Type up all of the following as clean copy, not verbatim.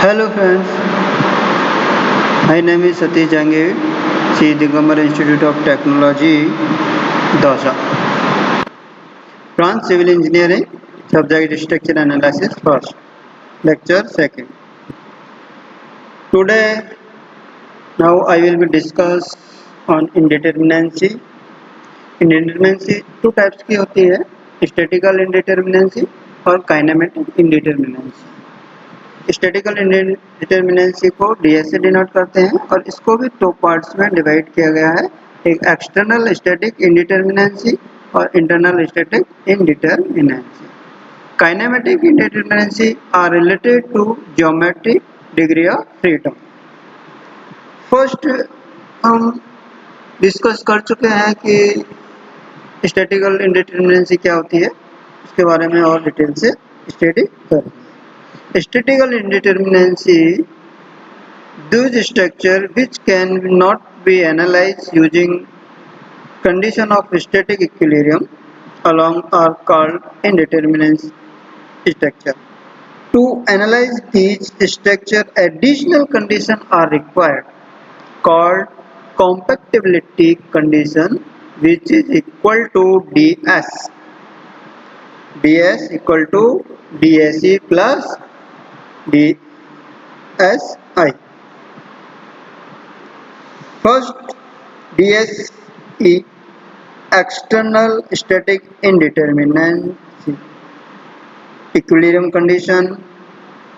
Hello friends, my name is Satish Jangir, C. Digambar Institute of Technology, Dausa. Branch Civil Engineering, Subject Structure Analysis first, Lecture second. Today, now I will be discuss on indeterminacy. Indeterminacy two types की होती है, statical indeterminacy और kinematic indeterminacy. Statistical इंडिटरमिनेंसी को ds से denote करते हैं और इसको भी दो पार्ट्स में डिवाइड किया गया है, एक एक्सटर्नल स्टैटिक इंडिटरमिनेंसी और internal static indeterminacy. Kinematic indeterminacy are related to geometric degree of freedom. First हम डिस्कस कर चुके हैं कि स्टैटिकल इंडिटरमिनेंसी क्या होती है, उसके बारे में और डिटेल से स्टडी करें. Statistical indeterminacy, those structures which can not be analyzed using condition of static equilibrium along are called indeterminate structure. To analyze these structure, additional conditions are required called compactability condition, which is equal to ds. ds equal to dse plus DSI. First, DSE, external static indeterminacy. Equilibrium condition,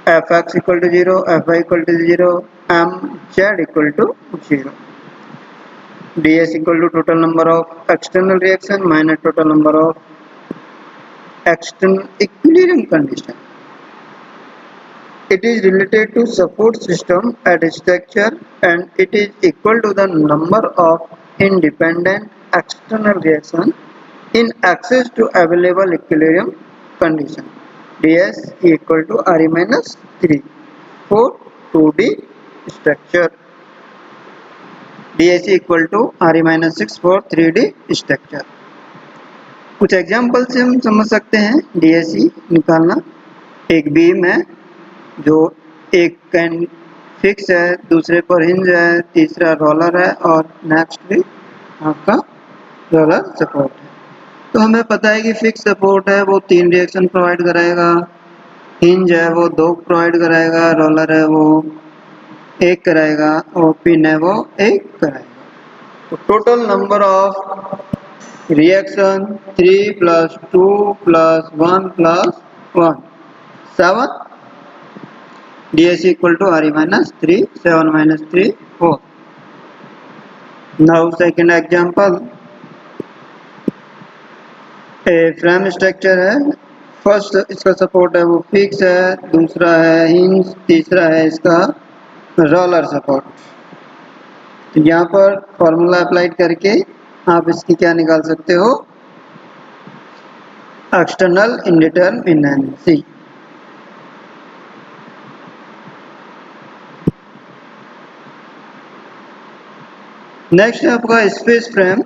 Fx equal to 0, Fy equal to 0, Mz equal to 0. ds equal to total number of external reaction minus total number of external equilibrium condition. It is related to support system at structure and it is equal to the number of independent external reaction in access to available equilibrium condition. ds equal to Re minus 3 for 2D structure. ds equal to Re minus 6 for 3D structure. कुछ example से हम समझ सकते हैं DSE निकालना. एक beam है जो एक कैन फिक्स है, दूसरे पर हिंज है, तीसरा रोलर है और नेक्स्ट भी आपका रोलर सपोर्ट है. तो हमें पता है कि फिक्स सपोर्ट है वो 3 रिएक्शन प्रोवाइड कराएगा, हिंज है वो 2 प्रोवाइड कराएगा, रोलर है वो 1 कराएगा और पिन है वो 1 कराएगा. तो total number of reaction 3 + 2 + 1 + 1 7. ds equal to Re minus 3, 7 minus 3, 4. Now second example, a frame structure है. फर्स्ट इसका सपोर्ट है वो फिक्स है, दूसरा है हिंज, तीसरा है इसका रोलर सपोर्ट. तो यहाँ पर फॉर्मूला अप्लाइड करके आप इसकी क्या निकाल सकते हो, एक्सटर्नल इंडिटरमिनेंसी. नेक्स्ट है आपका स्पेस फ्रेम.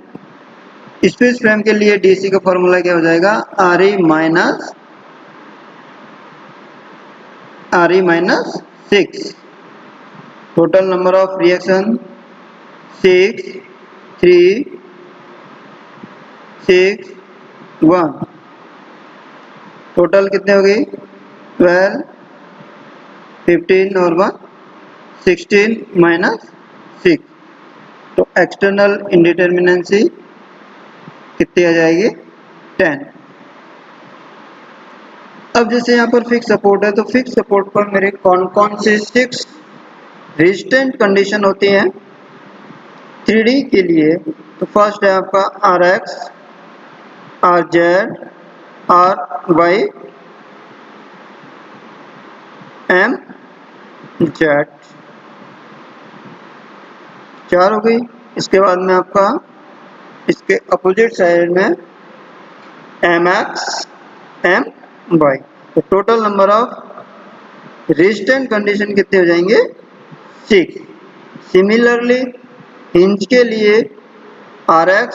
स्पेस फ्रेम के लिए डीसी का फॉर्मूला क्या हो जाएगा, Re minus 6. Total number of reaction 6, 3, 6, 1. Total कितने हो गई 12, 15 और 1 16 minus 6. तो एक्सटर्नल इंडिटरमिनेंसी कितनी आ जाएगी 10. अब जैसे यहाँ पर फिक्स सपोर्ट है तो फिक्स सपोर्ट पर मेरे कौन कौन से 6 रेजिस्टेंट कंडीशन होती हैं 3D के लिए. तो फर्स्ट है आपका Rx, Rz, Ry, Mz. 4 हो गई. इसके बाद में आपका इसके अपोजिट साइड में Mx, My. तो total number of resistant condition कितने हो जाएंगे 6. सिमिलरली हिंज के लिए Rx,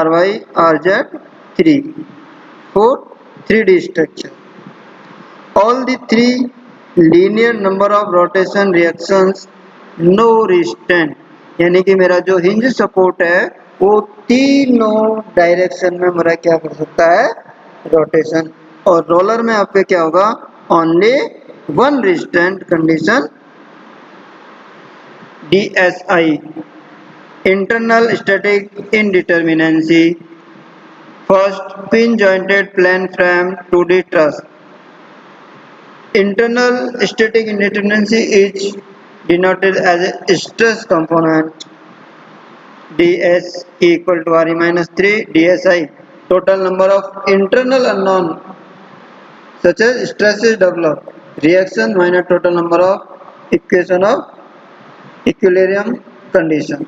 Ry, Rz 3 for 3D structure. All the 3 linear number of rotation reactions no restraint, यानी कि मेरा जो हिंज सपोर्ट है वो तीनों डायरेक्शन में मेरा क्या कर सकता है, रोटेशन। और रोलर में आपके क्या होगा, only one restraint condition, DSI, internal static indeterminacy. First, pin jointed plane frame 2D truss. Internal static indeterminacy is denoted as a stress component, ds equal to re minus 3 dsi. Total number of internal unknown such as stresses developed, reaction minus total number of equation of equilibrium condition.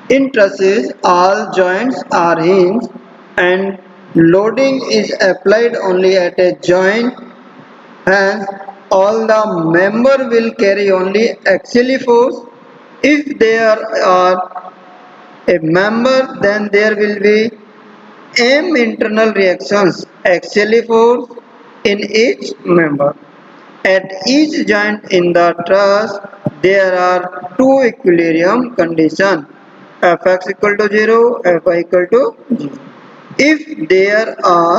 In trusses, all joints are hinged and loading is applied only at a joint. Hence, all the member will carry only axially force. If there are a member, then there will be m internal reactions axially force in each member. At each joint in the truss, there are two equilibrium conditions, Fx equal to 0, Fy equal to 0. If there are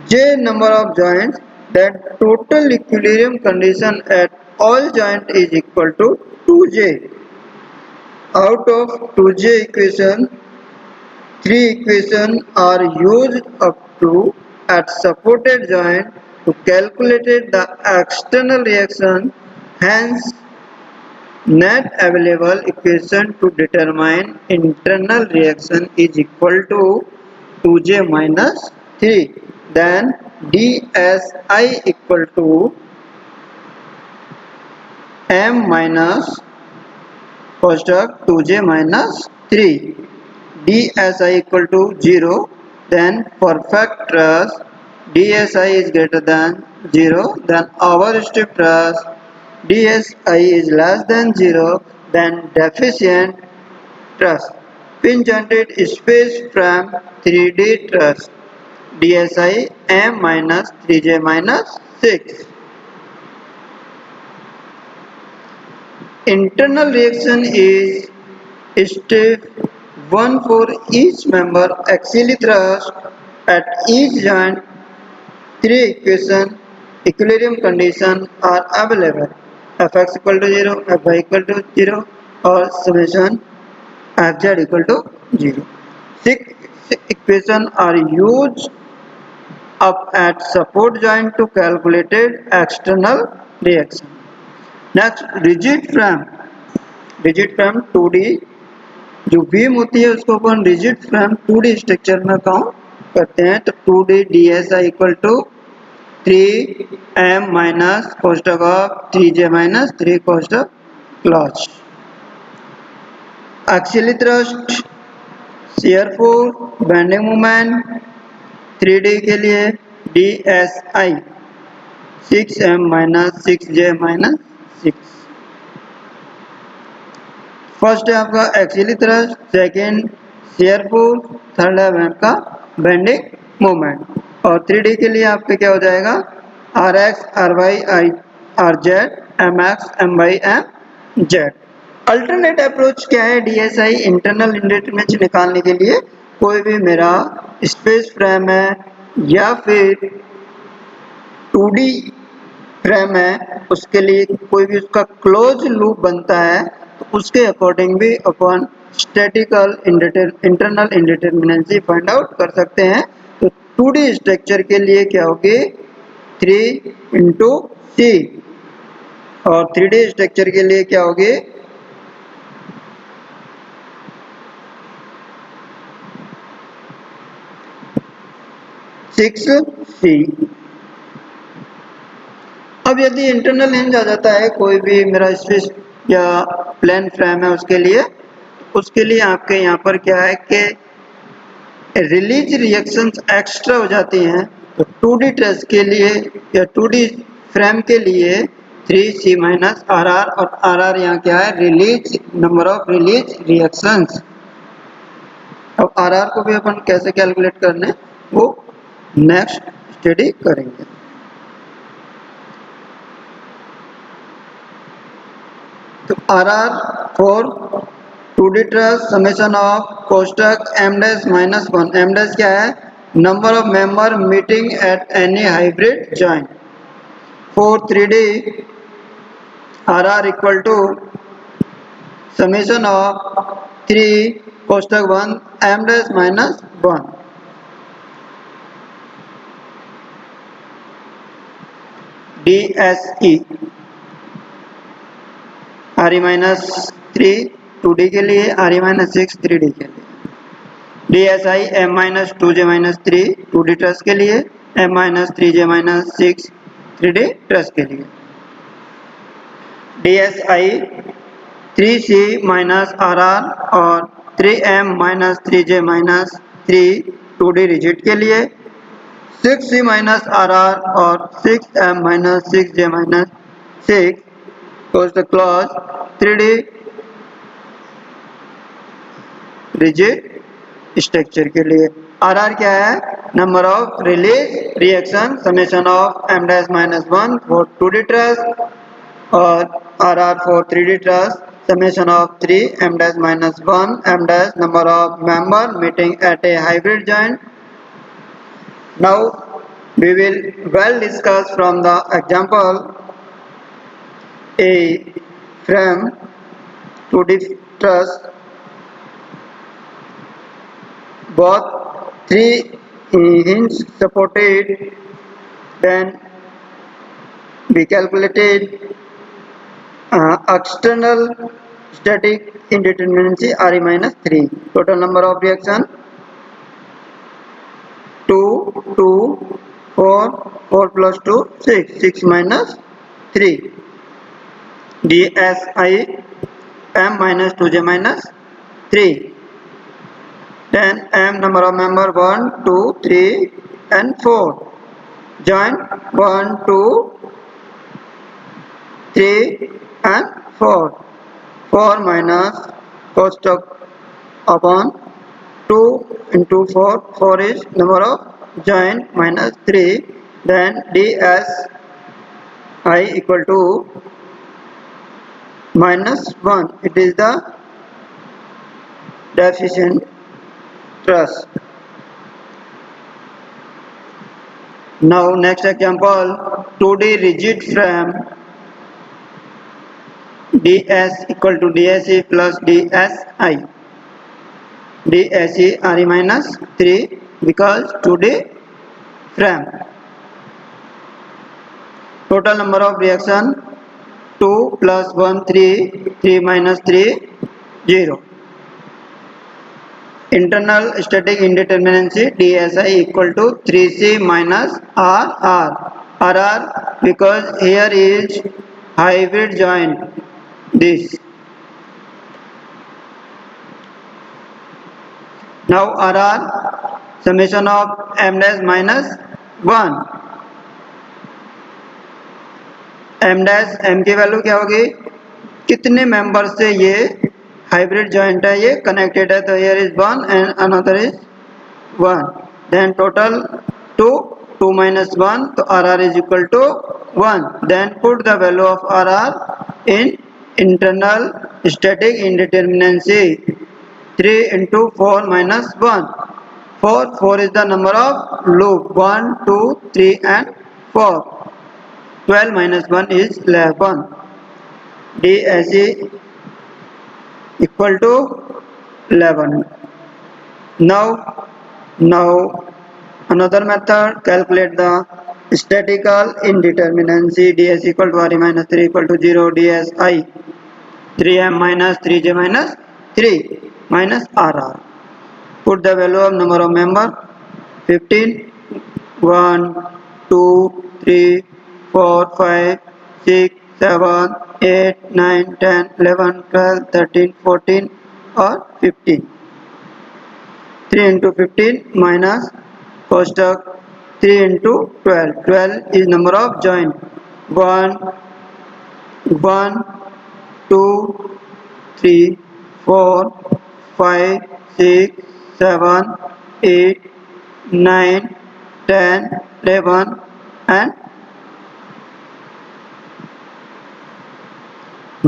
j number of joints, then total equilibrium condition at all joints is equal to 2j. Out of 2j equation, 3 equations are used up to at supported joint to calculate the external reaction. Hence, net available equation to determine internal reaction is equal to 2j minus 3. Then dsi equal to m minus कोष्ठक 2j minus 3. dsi equal to 0. Then perfect truss dsi is greater than 0. Then our strip truss dsi is less than 0. Then deficient truss pin jointed space frame 3D truss dsi m minus 3j minus 6. Internal reaction is stiff one for each member axially thrust at each joint. 3 equilibrium conditions are available, Fx equal to 0, Fy equal to 0 or summation Fz equal to 0. 6 equations are used up at support joint to calculated external reaction. Next, rigid frame 2D, जो beam होती है उसको अपन rigid frame 2D structure में count करते हैं। तो 2D DSI equal to 3m minus कोष्ठक ऑफ 3j माइनस 3 कोष्ठक close. Axial thrust, shear force, bending moment 3D के लिए DSI 6m minus 6j minus 6। First है आपका axially thrust, second shear force, third है आपका बेंडिंग मोमेंट। और 3D के लिए आपके क्या हो जाएगा, Rx, Ry, Rz, Mx, My, Mz। Alternate approach क्या है DSI इंटरनल इंडिटरमिनेंसी निकालने के लिए? कोई भी मेरा स्पेस फ्रेम है या फिर 2D फ्रेम है, उसके लिए कोई भी उसका क्लोज लूप बनता है तो उसके अकॉर्डिंग भी अपन स्टैटिकल इंटरनल इंडिटरमिनेंसी फाइंड आउट कर सकते हैं। तो 2D स्ट्रक्चर के लिए क्या होगी 3 इंटू सी, और 3D स्ट्रक्चर के लिए क्या होगी 6C। अब यदि इंटरनल हिंज आ जाता है कोई भी मेरा स्पेस या प्लेन फ्रेम है उसके लिए आपके यहाँ पर क्या है कि रिलीज रिएक्शंस एक्स्ट्रा हो जाती हैं। तो 2D ट्रेस के लिए या 2D फ्रेम के लिए 3C माइनस RR, और RR यहाँ क्या है release number of release reactions. अब RR को भी अपन कैसे कैलकुलेट करने वो नेक्स्ट स्टडी करेंगे। तो R R for two D truss summation of कोष्टक M dash minus one, M dash क्या है, number of member meeting at any hybrid join. For three D R R equal to summation of three कोष्टक one M dash minus one. D S E R E minus three two D के लिए, R E minus six three D के लिए। D S I M minus to J minus three two D truss के लिए, M minus three J minus six three D truss के लिए। D S I three C minus R R और three M minus three J minus three two D rigid के लिए, six C minus R R और six M minus six J minus six close three D rigid structure के लिए। R R क्या है, number of release reaction summation of M dash minus one for two D truss, और R R for three D truss summation of three M dash minus one M dash number of member meeting at a hybrid joint. Now we will well discuss from the example a frame to the truss, both three hinges supported, then we calculated external static indeterminacy Re minus 3, total number of reaction 2 2 4 4 plus 2 6 6 minus 3 dsi m minus 2j minus 3, then m number of member 1 2 3 and 4 join 1 2 3 and 4 4 minus cosec upon 2 into 4 4 is number of join minus 3, then ds I equal to minus 1, it is the deficient truss. Now next example, 2D rigid frame, ds equal to dse plus dsi, dse Re minus 3 because 2D frame. Total number of reaction 2 plus 1 3 3 minus 3 0. Internal static indeterminacy dsi equal to 3c minus rr because here is hybrid joint this. Now rr summation of m dash minus 1, m dash m की value क्या होगी, कितने member से ये hybrid joint है, ये connected है, तो here is 1 and another is 1, then total 2 2 minus 1, तो rr is equal to 1, then put the value of rr in internal static indeterminacy 3 into 4 minus 1, 4 is the number of loop 1 2 3 and 4, 12 minus 1 is 11, dse equal to 11. Now another method, calculate the statical indeterminacy ds equal to Re minus 3 equal to 0, dsi 3m minus 3j minus 3 minus rr. Put the value of number of member 15 1 2 3 4 5 6 7 8 9 10 11 12 13 14 or 15. 3 into 15 minus cosec 3 into 12, 12 is number of join 1 1 2 3 4 5 6 7 8 9 10 11 and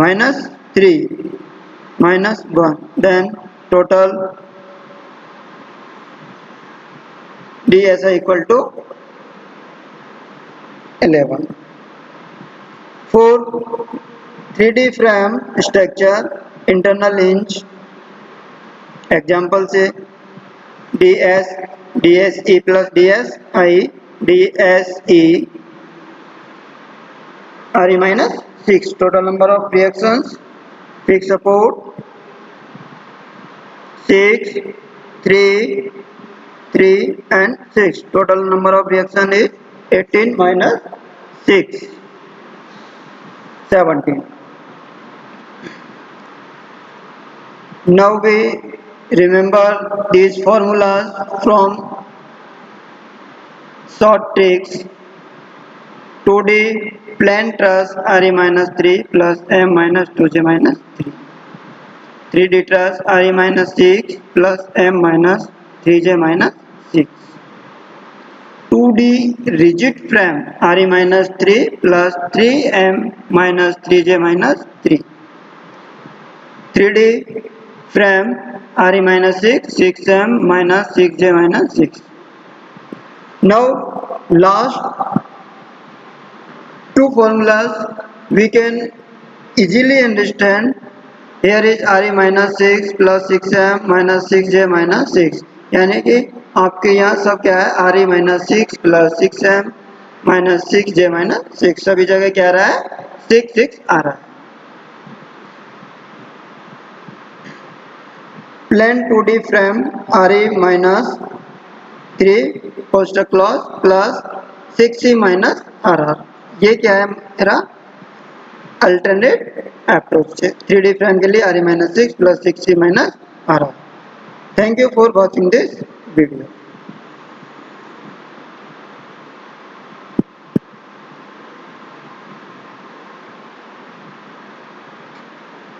minus 3 minus 1, then total DSI equal to 11. For 3D frame structure internal hinge example से DS DSE plus DSI DSE RE minus 6 total number of reactions fixed support 6 3 3 and 6 total number of reaction is 18 minus 6 17. Now we remember these formulas from short tricks. 2D plane truss RE minus 3 plus M minus 2J minus 3. 3D truss RE minus 6 plus M minus 3J minus 6. 2D rigid frame RE minus 3 plus 3M minus 3J minus 3. 3D frame RE minus 6 6M minus 6J minus 6. Now last two formulas we can easily understand. Here is RE minus 6 plus 6M minus 6J minus 6. यानी कि आपके यहाँ सब क्या है RE minus 6 plus 6M minus 6J minus 6 सभी जगह क्या रहा है 6 6 आ रहा है. Plane 2D frame RE minus 3 poster clause plus 6C minus RR. ये क्या है मेरा अल्टरनेट अप्रोच है 3D फ्रेम के लिए RE minus 6 plus 6C minus RR. Thank you for watching this video.